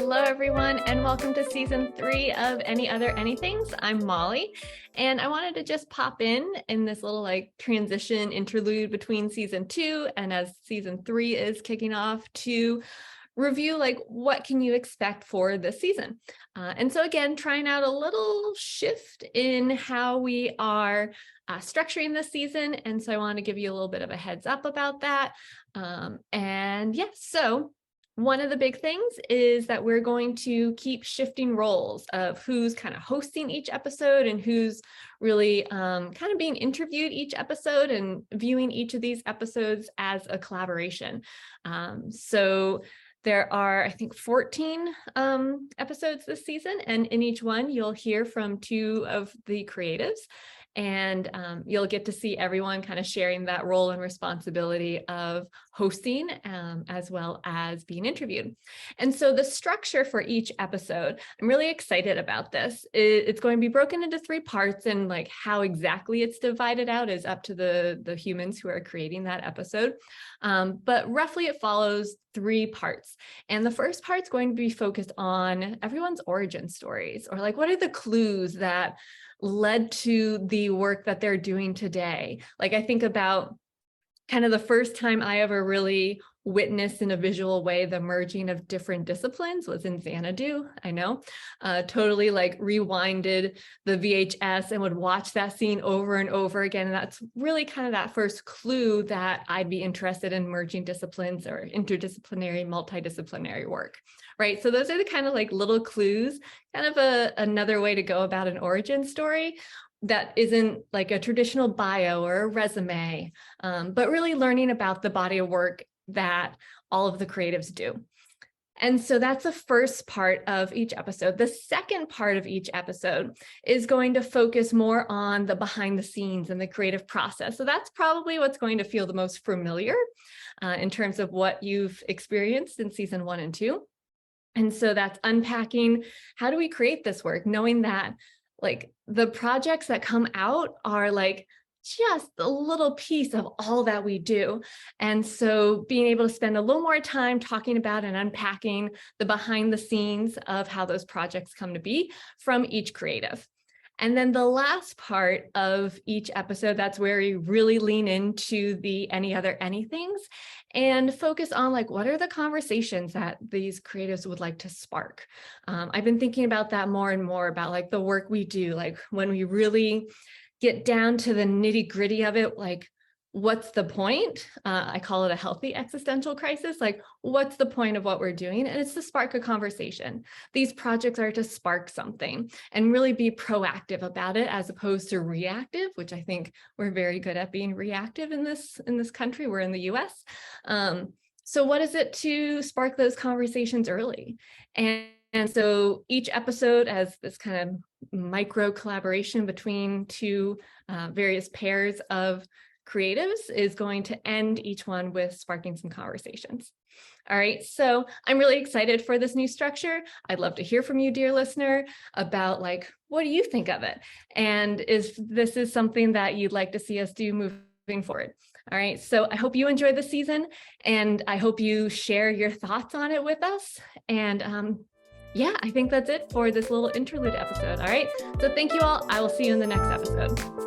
Hello, everyone, and welcome to season 3 of Any Other Anythings. I'm Molly, and I wanted to just pop in this little transition interlude between season 2 and as season 3 is kicking off to review what can you expect for this season. And so again, trying out a little shift in how we are structuring this season. And so I want to give you a little bit of a heads up about that. So one of the big things is that we're going to keep shifting roles of who's kind of hosting each episode and who's really kind of being interviewed each episode and viewing each of these episodes as a collaboration. So there are, I think, 14 episodes this season, and in each one, you'll hear from 2 of the creatives, and you'll get to see everyone kind of sharing that role and responsibility of hosting as well as being interviewed. And so the structure for each episode, I'm really excited about this. It's going to be broken into 3 parts, and how exactly it's divided out is up to the humans who are creating that episode. But roughly it follows 3 parts. And the first part's going to be focused on everyone's origin stories, or what are the clues that led to the work that they're doing today. I think about kind of the first time I ever really witnessed in a visual way the merging of different disciplines was in Xanadu. I know, totally rewinded the VHS and would watch that scene over and over again. And that's really kind of that first clue that I'd be interested in merging disciplines or interdisciplinary, multidisciplinary work, right? So those are the kind of little clues, kind of another way to go about an origin story that isn't a traditional bio or a resume, but really learning about the body of work that all of the creatives do. And so that's the first part of each episode. The second part of each episode is going to focus more on the behind the scenes and the creative process. So that's probably what's going to feel the most familiar in terms of what you've experienced in season 1 and 2. And so that's unpacking, how do we create this work, knowing that the projects that come out are just a little piece of all that we do. And so being able to spend a little more time talking about and unpacking the behind the scenes of how those projects come to be from each creative. And then the last part of each episode, that's where we really lean into the any other anythings and focus on what are the conversations that these creatives would like to spark. I've been thinking about that more and more about the work we do, when we really get down to the nitty gritty of it, what's the point? I call it a healthy existential crisis. What's the point of what we're doing? And it's to spark a conversation. These projects are to spark something and really be proactive about it as opposed to reactive, which I think we're very good at being reactive in this country. We're in the US. So what is it to spark those conversations early? And so each episode has this kind of micro collaboration between 2 various pairs of creatives is going to end each one with sparking some conversations. All right, so I'm really excited for this new structure. I'd love to hear from you, dear listener, about what do you think of it? And if this is something that you'd like to see us do moving forward. All right, so I hope you enjoy the season, and I hope you share your thoughts on it with us. And I think that's it for this little interlude episode. All right, so thank you all. I will see you in the next episode.